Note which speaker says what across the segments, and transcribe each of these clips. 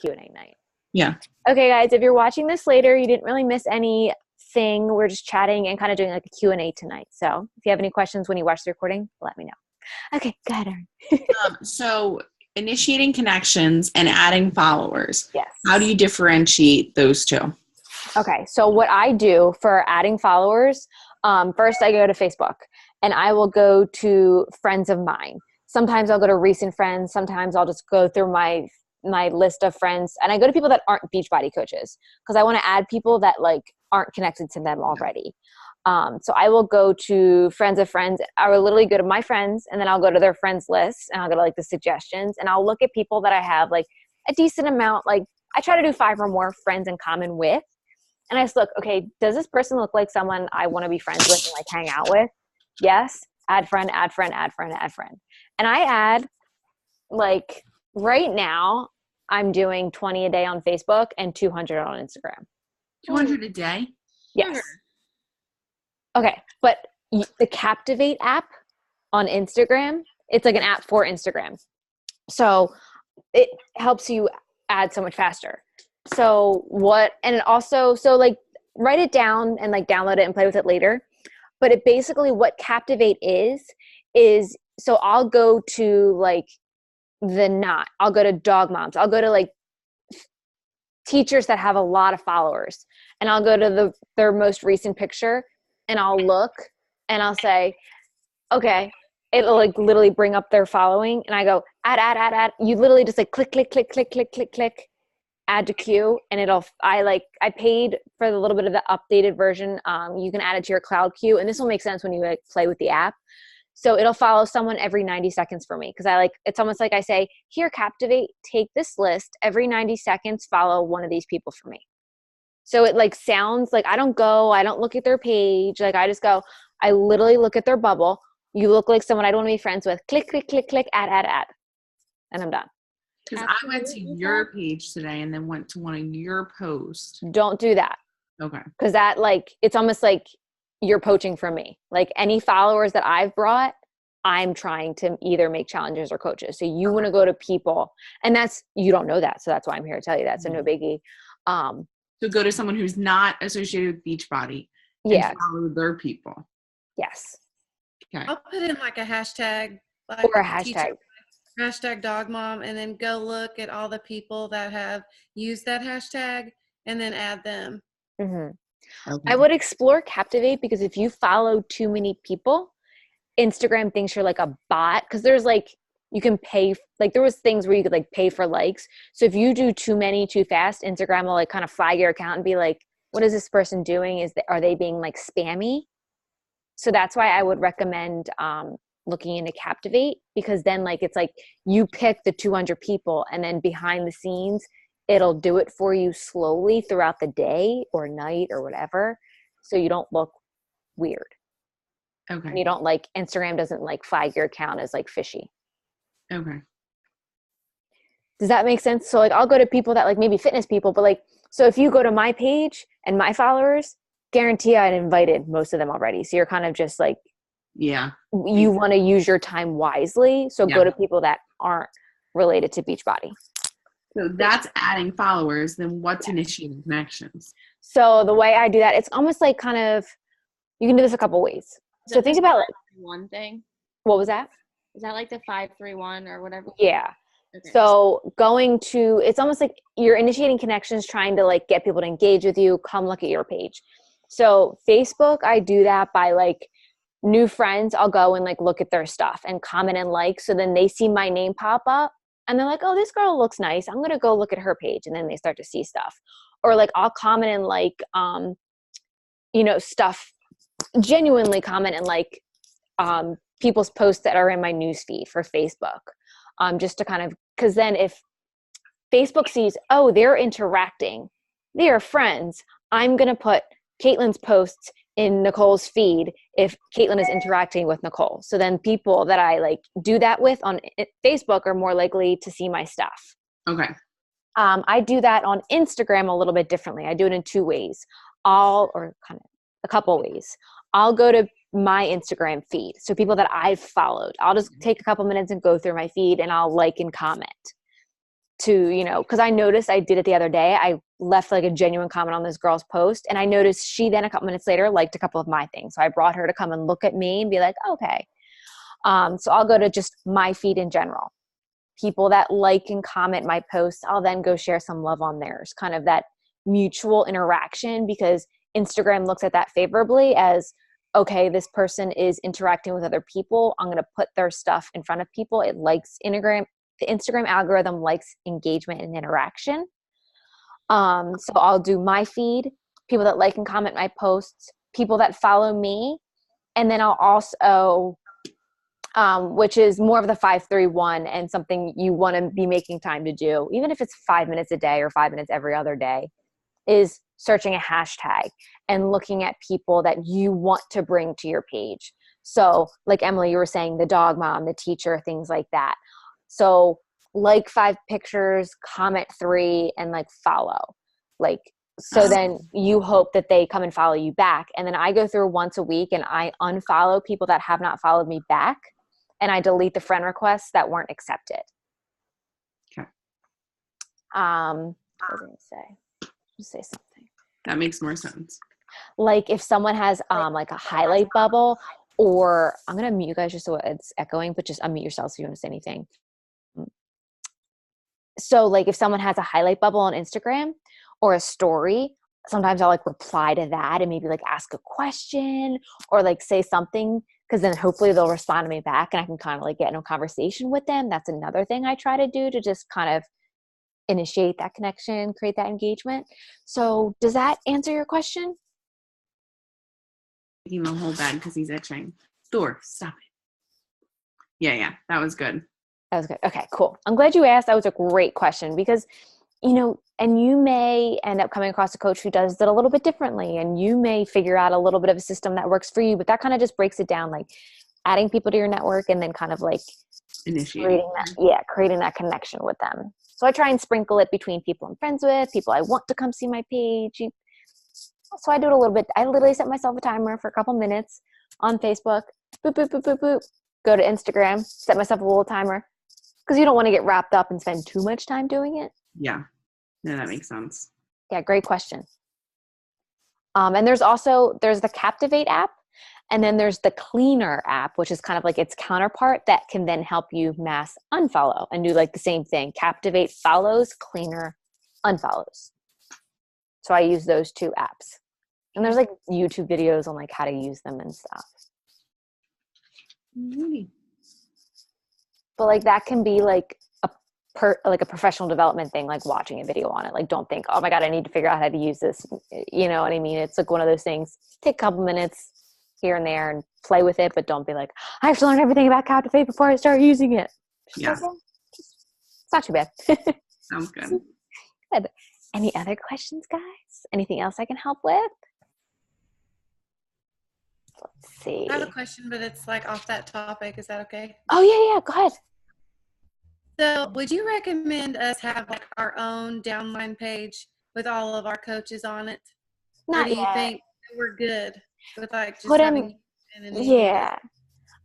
Speaker 1: Q&A night.
Speaker 2: Yeah.
Speaker 1: Okay, guys, if you're watching this later, you didn't really miss anything. We're just chatting and kind of doing like a Q&A tonight. So if you have any questions when you watch the recording, let me know. Okay, go ahead, Erin.
Speaker 2: So initiating connections and adding followers.
Speaker 1: Yes.
Speaker 2: How do you differentiate those two?
Speaker 1: Okay, so what I do for adding followers, first I go to Facebook and I will go to friends of mine. Sometimes I'll go to recent friends. Sometimes I'll just go through my list of friends, and I go to people that aren't Beachbody coaches because I want to add people that like aren't connected to them already. So I will go to friends of friends. I will literally go to my friends, and then I'll go to their friends list, and I'll go to like the suggestions, and I'll look at people that I have like a decent amount. Like I try to do 5 or more friends in common with. And I just look, okay, does this person look like someone I want to be friends with and like hang out with? Yes. Add friend, add friend, add friend, add friend. And I add like right now I'm doing 20 a day on Facebook and 200 on Instagram.
Speaker 2: 200 a day?
Speaker 1: Yes. Okay. But the Captivate app on Instagram, it's like an app for Instagram. So it helps you add so much faster. So and it also, so like write it down and like download it and play with it later. But it basically, what Captivate is, so I'll go to like I'll go to dog moms. I'll go to like teachers that have a lot of followers, and I'll go to their most recent picture and I'll look and I'll say, okay, it'll like literally bring up their following, and I go add. You literally just like click, add to queue, and I paid for the little bit of the updated version. You can add it to your cloud queue, and this will make sense when you like play with the app. So it'll follow someone every 90 seconds for me. Cause it's almost like I say, here, Captivate, take this list every 90 seconds, follow one of these people for me. So it like sounds like I don't look at their page. Like I just go, I literally look at their bubble. You look like someone I don't want to be friends with. Click, add. And I'm done.
Speaker 2: Because I went to your page today and then went to one of your posts.
Speaker 1: Don't do that.
Speaker 2: Okay.
Speaker 1: Because that it's almost like you're poaching from me. Like any followers that I've brought, I'm trying to either make challenges or coaches. So you want to go to people, and you don't know that. So that's why I'm here to tell you that. So no biggie.
Speaker 2: So go to someone who's not associated with Beachbody and follow their people.
Speaker 1: Yes.
Speaker 3: Okay. I'll put in like a hashtag.
Speaker 1: Or a hashtag.
Speaker 3: Hashtag dog mom, and then go look at all the people that have used that hashtag and then add them.
Speaker 1: Mm-hmm. Okay. I would explore Captivate, because if you follow too many people, Instagram thinks you're like a bot, because there's like, you can pay, like there was things where you could like pay for likes. So if you do too many too fast, Instagram will like kind of flag your account and be like, what is this person doing? Are they being like spammy? So that's why I would recommend looking into Captivate, because then like it's like you pick the 200 people, and then behind the scenes it'll do it for you slowly throughout the day or night or whatever, so you don't look weird.
Speaker 2: Okay.
Speaker 1: And you don't like, Instagram doesn't like flag your account as like fishy.
Speaker 2: Okay.
Speaker 1: Does that make sense? So like I'll go to people that like maybe fitness people, but like, so if you go to my page and my followers, guarantee I'd invited most of them already. So you're kind of just like,
Speaker 2: yeah,
Speaker 1: you want to use your time wisely. So go to people that aren't related to Beachbody.
Speaker 2: So that's adding followers. Then what's initiating connections?
Speaker 1: So the way I do that, it's almost like kind of, you can do this a couple ways. So think about like
Speaker 4: one thing.
Speaker 1: What was that?
Speaker 4: Is that like the 531 or whatever?
Speaker 1: Yeah. Okay. So it's almost like you're initiating connections, trying to like get people to engage with you, come look at your page. So Facebook, I do that by like new friends. I'll go and like look at their stuff and comment and like, so then they see my name pop up and they're like, oh, this girl looks nice, I'm going to go look at her page. And then they start to see stuff. Or like I'll comment and like, stuff, genuinely comment and like people's posts that are in my newsfeed for Facebook. Just to kind of, because then if Facebook sees, oh, they're interacting, they are friends, I'm going to put Caitlin's posts in Nicole's feed if Caitlin is interacting with Nicole. So then people that I like do that with on Facebook are more likely to see my stuff.
Speaker 2: Okay.
Speaker 1: I do that on Instagram a little bit differently. I do it in 2 ways, or kind of a couple ways. I'll go to my Instagram feed. So people that I've followed, I'll just take a couple minutes and go through my feed and I'll like and comment to, you know, because I noticed I did it the other day. I left like a genuine comment on this girl's post, and I noticed she then a couple minutes later liked a couple of my things. So I brought her to come and look at me and be like, okay. So I'll go to just my feed in general. People that like and comment my posts, I'll then go share some love on theirs, kind of that mutual interaction, because Instagram looks at that favorably as, okay, this person is interacting with other people. I'm going to put their stuff in front of people. It likes the Instagram algorithm likes engagement and interaction. So I'll do my feed, people that like and comment my posts, people that follow me. And then I'll also, which is more of the 5-3-1 and something you want to be making time to do, even if it's 5 minutes a day or 5 minutes every other day, is searching a hashtag and looking at people that you want to bring to your page. So like Emily, you were saying, the dog mom, the teacher, things like that. So like 5 pictures, comment 3, and like follow. Like, so then you hope that they come and follow you back. And then I go through once a week and I unfollow people that have not followed me back. And I delete the friend requests that weren't accepted.
Speaker 2: Okay.
Speaker 1: What was I going to say? Say something.
Speaker 2: That makes more sense.
Speaker 1: Like if someone has like a highlight bubble, or I'm going to mute you guys just so it's echoing, but just unmute yourselves if you want to say anything. So like if someone has a highlight bubble on Instagram or a story, sometimes I'll like reply to that and maybe like ask a question or like say something, because then hopefully they'll respond to me back and I can kind of like get in a conversation with them. That's another thing I try to do to just kind of initiate that connection, create that engagement. So does that answer your question?
Speaker 2: Taking the whole bed because he's itching. Thor, stop it. Yeah, that was good.
Speaker 1: That was good. Okay, cool. I'm glad you asked. That was a great question because, you know, and you may end up coming across a coach who does it a little bit differently, and you may figure out a little bit of a system that works for you, but that kind of just breaks it down, like adding people to your network and then kind of like creating that connection with them. So I try and sprinkle it between people I'm friends with, people I want to come see my page. So I do it a little bit. I literally set myself a timer for a couple minutes on Facebook, boop, boop, boop, boop, boop. Go to Instagram, set myself a little timer, because you don't want to get wrapped up and spend too much time doing it.
Speaker 2: Yeah. No, that makes sense.
Speaker 1: Yeah, great question. And there's the Captivate app, and then there's the Cleaner app, which is kind of like its counterpart that can then help you mass unfollow and do like the same thing. Captivate follows, Cleaner unfollows. So I use those 2 apps. And there's like YouTube videos on like how to use them and stuff.
Speaker 2: Really?
Speaker 1: But like that can be like a professional development thing, like watching a video on it. Like don't think, oh my God, I need to figure out how to use this. You know what I mean? It's like one of those things. Take a couple minutes here and there and play with it, but don't be like, I have to learn everything about Captivate before I start using it.
Speaker 2: Yeah.
Speaker 1: It's not too bad.
Speaker 2: Sounds good.
Speaker 1: Good. Any other questions, guys? Anything else I can help with? Let's see.
Speaker 3: I have a question, but it's like off that topic. Is that okay?
Speaker 1: Oh, yeah. Go ahead.
Speaker 3: So would you recommend us have like our own downline page with all of our coaches on it?
Speaker 1: Not
Speaker 3: or do you
Speaker 1: yet.
Speaker 3: think we're good with like just
Speaker 1: Put
Speaker 3: having
Speaker 1: yeah.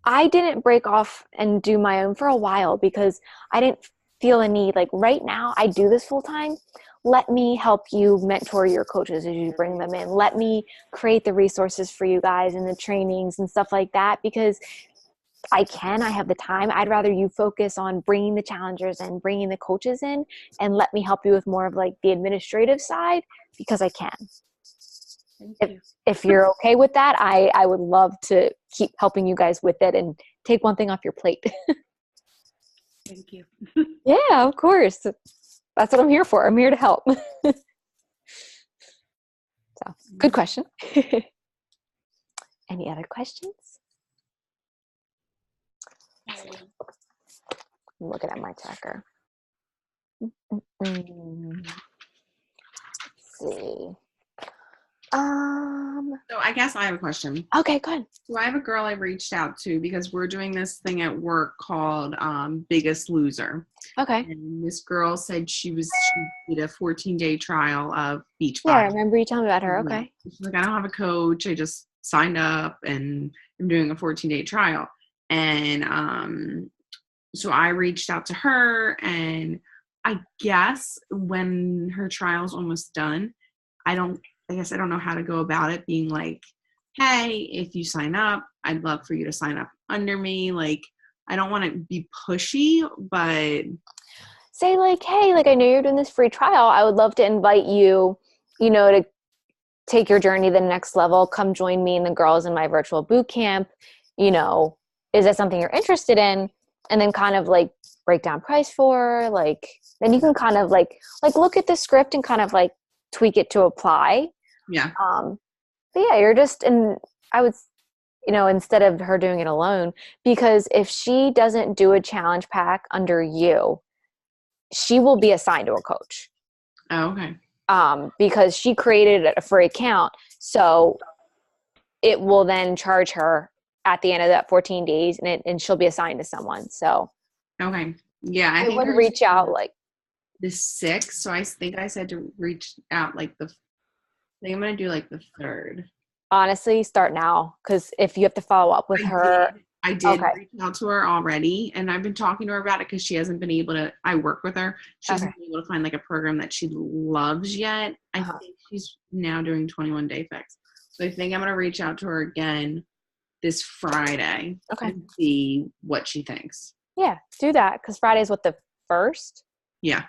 Speaker 1: I didn't break off and do my own for a while because I didn't feel a need. Like right now, I do this full time. Let me help you mentor your coaches as you bring them in. Let me create the resources for you guys and the trainings and stuff like that, because I have the time. I'd rather you focus on bringing the challengers and bringing the coaches in, and let me help you with more of like the administrative side, because I can. If you're okay with that, I would love to keep helping you guys with it and take one thing off your plate.
Speaker 3: Thank you.
Speaker 1: Yeah, of course. That's what I'm here for. I'm here to help. So, good question. Any other questions? I'm looking at my tracker. Let's see.
Speaker 2: So I guess I have a question.
Speaker 1: Okay, go ahead.
Speaker 2: So I have a girl I reached out to because we're doing this thing at work called Biggest Loser.
Speaker 1: Okay.
Speaker 2: And this girl said she did a 14-day trial of Beachbody.
Speaker 1: Yeah, I remember you telling me about her. Okay.
Speaker 2: She's like, I don't have a coach. I just signed up and I'm doing a 14-day trial. And so I reached out to her, and I guess when her trial's almost done, I guess I don't know how to go about it, being like, hey, if you sign up, I'd love for you to sign up under me. Like, I don't want to be pushy, but
Speaker 1: say like, hey, like I know you're doing this free trial. I would love to invite you, to take your journey to the next level. Come join me and the girls in my virtual boot camp. Is that something you're interested in? And then kind of like break down price for, like, then you can kind of like look at the script and kind of like tweak it to apply.
Speaker 2: yeah.
Speaker 1: But yeah, you're just I would, instead of her doing it alone, because if she doesn't do a challenge pack under you, she will be assigned to a coach.
Speaker 2: Oh, okay.
Speaker 1: Because she created a free account. So it will then charge her at the end of that 14 days and she'll be assigned to someone. So
Speaker 2: Okay. Yeah.
Speaker 1: I would reach out like
Speaker 2: the 6th. So I think I said to reach out like I think I'm going to do like the 3rd.
Speaker 1: Honestly, start now. Cause if you have to follow up with her.
Speaker 2: I did
Speaker 1: Okay.
Speaker 2: reach out to her already, and I've been talking to her about it because she hasn't been able to. I work with her. She hasn't been able to find like a program that she loves yet. I think she's now doing 21 Day Fix. So I think I'm going to reach out to her again this Friday and see what she thinks.
Speaker 1: Yeah, do that. Cause Friday's what, the 1st?
Speaker 2: Yeah.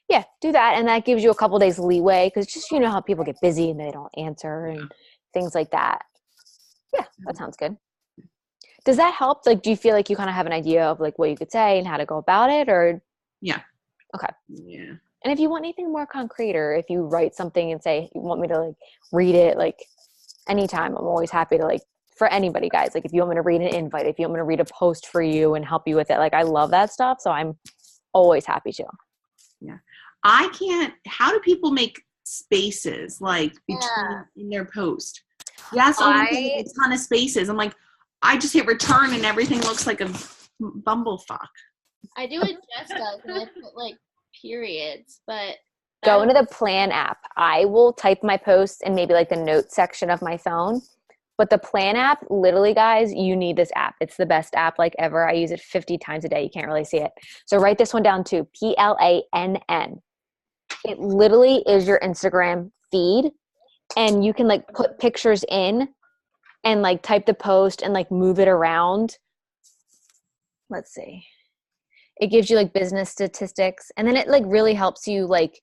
Speaker 1: Yeah, do that. And that gives you a couple days leeway. Cause just, how people get busy and they don't answer and things like that. Yeah, that sounds good. Does that help? Like, do you feel like you kind of have an idea of like what you could say and how to go about it, or?
Speaker 2: Yeah.
Speaker 1: Okay.
Speaker 2: Yeah.
Speaker 1: And if you want anything more concrete, or if you write something and say you want me to like read it, like anytime, I'm always happy to like, for anybody, guys, like if you want me to read an invite, if you want me to read a post for you and help you with it, like I love that stuff. So I'm always happy to.
Speaker 2: Yeah. How do people make spaces like between in their post? Yes, a ton of spaces. I'm like, I just hit return and everything looks like a bumblefuck.
Speaker 4: I do what Jess does, and I put like periods, but
Speaker 1: go into the Plan app. I will type my posts in maybe like the notes section of my phone. But the Plan app, literally, guys, you need this app. It's the best app like ever. I use it 50 times a day. You can't really see it. So write this one down too. PLANN. It literally is your Instagram feed. And you can like put pictures in and like type the post and like move it around. Let's see. It gives you like business statistics. And then it like really helps you like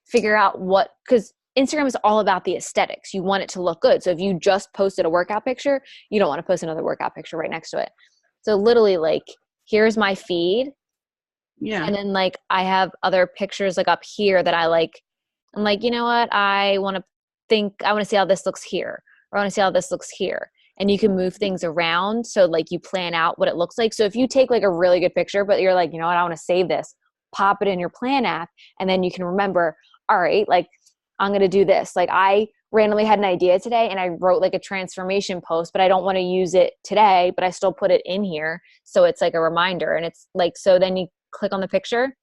Speaker 1: figure out because Instagram is all about the aesthetics. You want it to look good. So if you just posted a workout picture, you don't want to post another workout picture right next to it. So literally like, here's my feed.
Speaker 2: Yeah.
Speaker 1: And then like, I have other pictures like up here that I'm like, you know what? I want to see how this looks here. Or I want to see how this looks here. And you can move things around. So like you plan out what it looks like. So if you take like a really good picture, but you're like, you know what? I want to save this, pop it in your Plan app. And then you can remember, all right, like I'm going to do this. Like I randomly had an idea today and I wrote like a transformation post, but I don't want to use it today, but I still put it in here. So it's like a reminder. And it's like, so then you click on the picture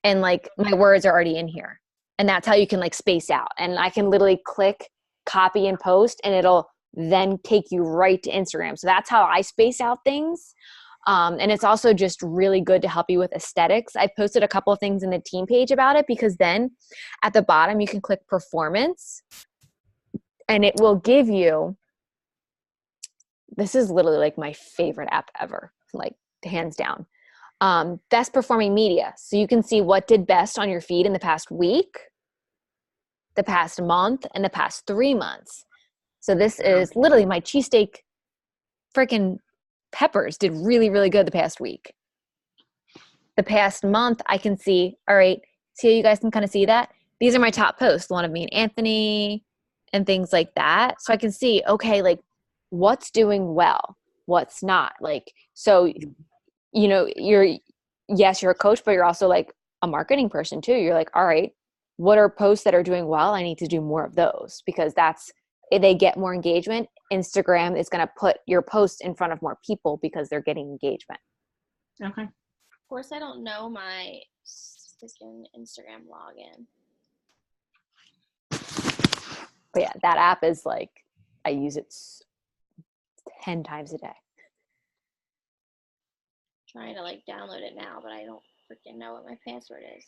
Speaker 1: and like my words are already in here. And that's how you can like space out. And I can literally click copy and post and it'll then take you right to Instagram. So that's how I space out things. And it's also just really good to help you with aesthetics. I posted a couple of things in the team page about it because then at the bottom you can click performance and it will give you, this is literally like my favorite app ever, like hands down, best performing media. So you can see what did best on your feed in the past week, the past month, and the past 3 months. So this is literally my cheesesteak freaking peppers did really, really good the past week. The past month, I can see, all right, see how you guys can kind of see that? These are my top posts, one of me and Anthony and things like that. So I can see, okay, like what's doing well, what's not. Like, so, you're a coach, but you're also like a marketing person too. You're like, all right, what are posts that are doing well? I need to do more of those because they get more engagement. Instagram is going to put your posts in front of more people because they're getting engagement.
Speaker 2: Okay.
Speaker 4: Of course, I don't know my freaking Instagram login.
Speaker 1: But yeah, that app is like, I use it 10 times a day.
Speaker 4: Trying to like download it now, but I don't freaking know what my password is.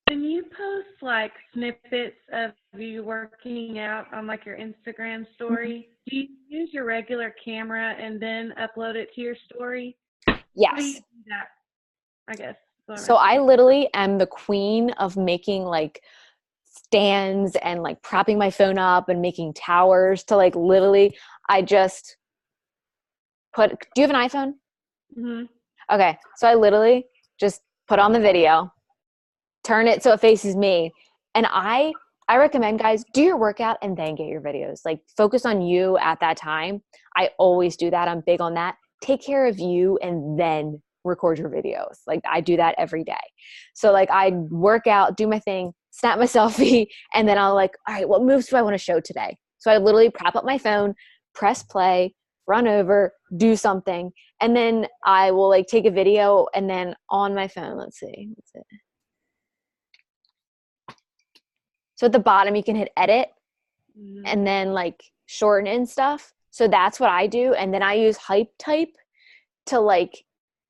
Speaker 3: When you post like snippets of you working out on like your Instagram story, do you use your regular camera and then upload it to your story? How do you
Speaker 1: Yes.
Speaker 3: do that? I guess.
Speaker 1: So I literally am the queen of making like stands and like propping my phone up and making towers to like literally, I just do you have an iPhone?
Speaker 3: Mm-hmm.
Speaker 1: Okay. So I literally just put on the video, turn it so it faces me. And I recommend guys do your workout and then get your videos. Like focus on you at that time. I always do that. I'm big on that. Take care of you and then record your videos. Like I do that every day. So like I work out, do my thing, snap my selfie, and then I'll like, all right, what moves do I want to show today? So I literally prop up my phone, press play, run over, do something, and then I will like take a video and then on my phone, let's see. So at the bottom, you can hit edit and then like shorten and stuff. So that's what I do. And then I use HypeType to like,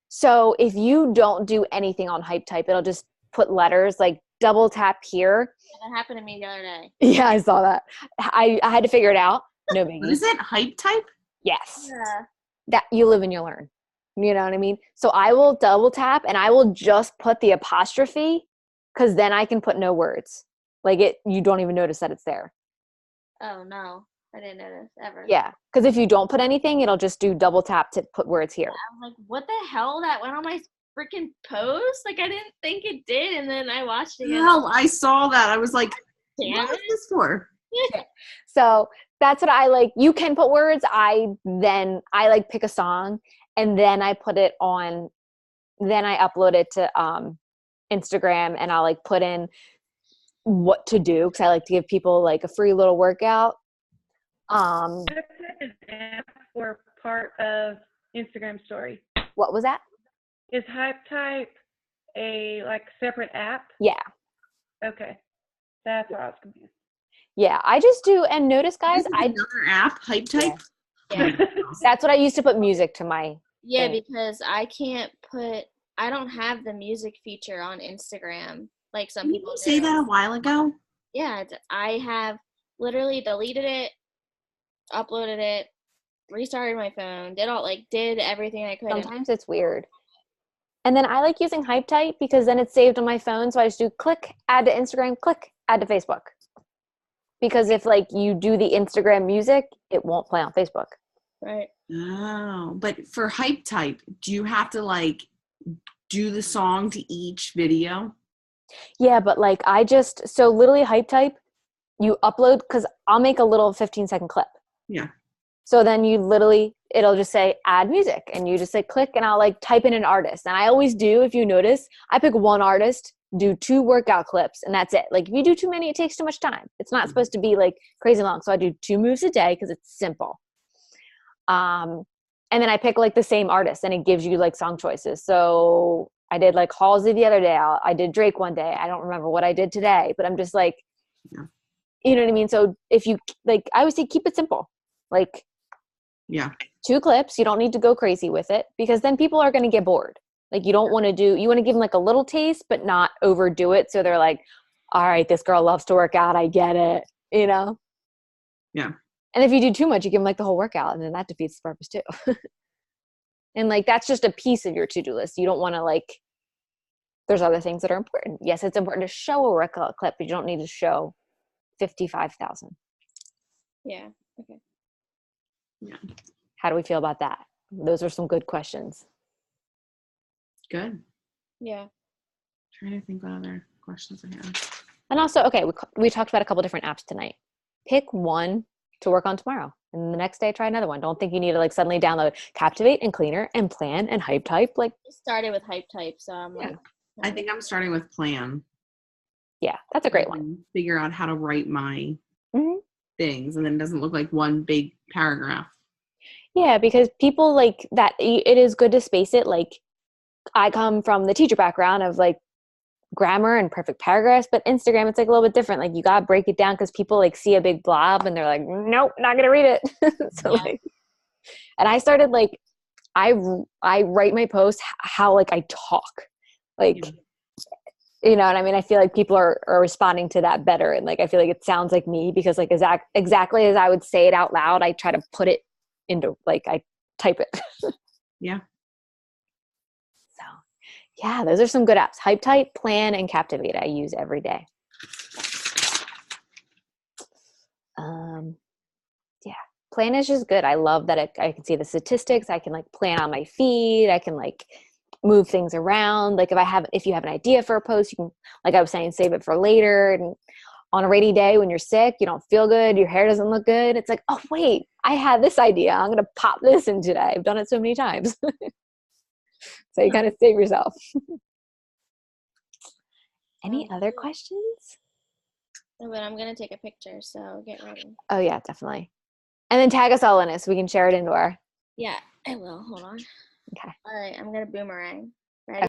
Speaker 1: so if you don't do anything on HypeType, it'll just put letters like double tap here.
Speaker 4: That happened to me the other day.
Speaker 1: Yeah, I saw that. I had to figure it out. No biggie.
Speaker 2: What is it? HypeType?
Speaker 1: Yes.
Speaker 4: Yeah.
Speaker 1: That you live and you learn. You know what I mean? So I will double tap and I will just put the apostrophe because then I can put no words. Like you don't even notice that it's there.
Speaker 4: Oh no, I didn't notice ever.
Speaker 1: Yeah, because if you don't put anything, it'll just do double tap to put words here.
Speaker 4: I was like, what the hell? That went on my freaking post? Like, I didn't think it did, and then I watched it again.
Speaker 2: No, I saw that. I was like,
Speaker 4: Damn
Speaker 2: what
Speaker 4: it.
Speaker 2: is this for?
Speaker 1: So that's what I like. You can put words. I like pick a song and then I put it on. Then I upload it to Instagram and I'll like put in what to do because I like to give people like a free little workout.
Speaker 3: That's an app or part of Instagram story.
Speaker 1: What was that?
Speaker 3: Is HypeType a like separate app?
Speaker 1: Yeah.
Speaker 3: Okay. That's what I was confused.
Speaker 1: Yeah, I just do. And notice, guys,
Speaker 2: This is another app, HypeType.
Speaker 4: Yeah.
Speaker 1: That's what I used to put music to my.
Speaker 4: Yeah,
Speaker 1: thing.
Speaker 4: because I don't have the music feature on Instagram like some
Speaker 2: Didn't
Speaker 4: people
Speaker 2: you
Speaker 4: do.
Speaker 2: say that a while ago?
Speaker 4: Yeah, I have literally deleted it, uploaded it, restarted my phone, did everything I could.
Speaker 1: Sometimes it's weird. And then I like using HypeType because then it's saved on my phone. So I just do click, add to Instagram, click, add to Facebook. Because if like you do the Instagram music, it won't play on Facebook.
Speaker 4: Right.
Speaker 2: Oh, but for HypeType, do you have to like do the song to each video?
Speaker 1: Yeah, but like so literally HypeType, you upload, because I'll make a little 15-second clip.
Speaker 2: Yeah.
Speaker 1: So then it'll just say add music and you just say click and I'll like type in an artist. And I always do, if you notice, I pick one artist, do 2 workout clips and that's it. Like if you do too many, it takes too much time. It's not supposed to be like crazy long. So I do 2 moves a day because it's simple. And then I pick like the same artist and it gives you like song choices. So I did like Halsey the other day. I did Drake one day. I don't remember what I did today, but I'm just like, you know what I mean? So if you like, I always say keep it simple. Like,
Speaker 2: yeah,
Speaker 1: 2 clips. You don't need to go crazy with it because then people are going to get bored. Like you want to give them like a little taste, but not overdo it. So they're like, all right, this girl loves to work out. I get it. You know?
Speaker 2: Yeah.
Speaker 1: And if you do too much, you give them like the whole workout and then that defeats the purpose too. And like, that's just a piece of your to-do list. You don't want to like, there's other things that are important. Yes, it's important to show a workout clip, but you don't need to show 55,000.
Speaker 4: Yeah. Okay.
Speaker 2: Yeah.
Speaker 1: How do we feel about that? Those are some good questions.
Speaker 2: Good.
Speaker 4: Yeah.
Speaker 2: Trying to think what other questions I have.
Speaker 1: And also, okay, we talked about a couple different apps tonight. Pick one to work on tomorrow. And the next day, try another one. Don't think you need to like suddenly download Captivate and Cleaner and Plan and HypeType. Like,
Speaker 4: I started with HypeType, so I'm
Speaker 1: Yeah.
Speaker 4: like,
Speaker 2: I think I'm starting with Plan.
Speaker 1: yeah, that's a great one.
Speaker 2: And figure out how to write my
Speaker 1: Mhm.
Speaker 2: things, and then it doesn't look like one big paragraph.
Speaker 1: Yeah, because people like that, it is good to space it. Like, I come from the teacher background of like grammar and perfect paragraphs, but Instagram, it's like a little bit different. Like, you got to break it down because people like see a big blob and they're like, nope, not going to read it. So
Speaker 4: Yeah.
Speaker 1: like, and I started like, I write my posts how like I talk. Like,
Speaker 2: Yeah.
Speaker 1: You know what I mean? I feel like people are responding to that better. And like, I feel like it sounds like me because like exactly as I would say it out loud, I try to put it into like, I type it.
Speaker 2: Yeah.
Speaker 1: So yeah, those are some good apps. Hype Type, Plan, and Captivate I use every day. Yeah, Plan is just good. I love that I can see the statistics. I can like plan on my feed. I can like move things around. Like if you have an idea for a post, you can, like I was saying, save it for later. And on a rainy day when you're sick, you don't feel good, your hair doesn't look good. It's like, oh wait, I had this idea. I'm going to pop this in today. I've done it so many times. So you kind of save yourself. Any other questions?
Speaker 4: But I'm gonna take a picture, so get ready.
Speaker 1: Oh yeah, definitely. And then tag us all in it so we can share it into our.
Speaker 4: Yeah, I will. Hold on.
Speaker 1: Okay.
Speaker 4: All right, I'm gonna boomerang. Ready?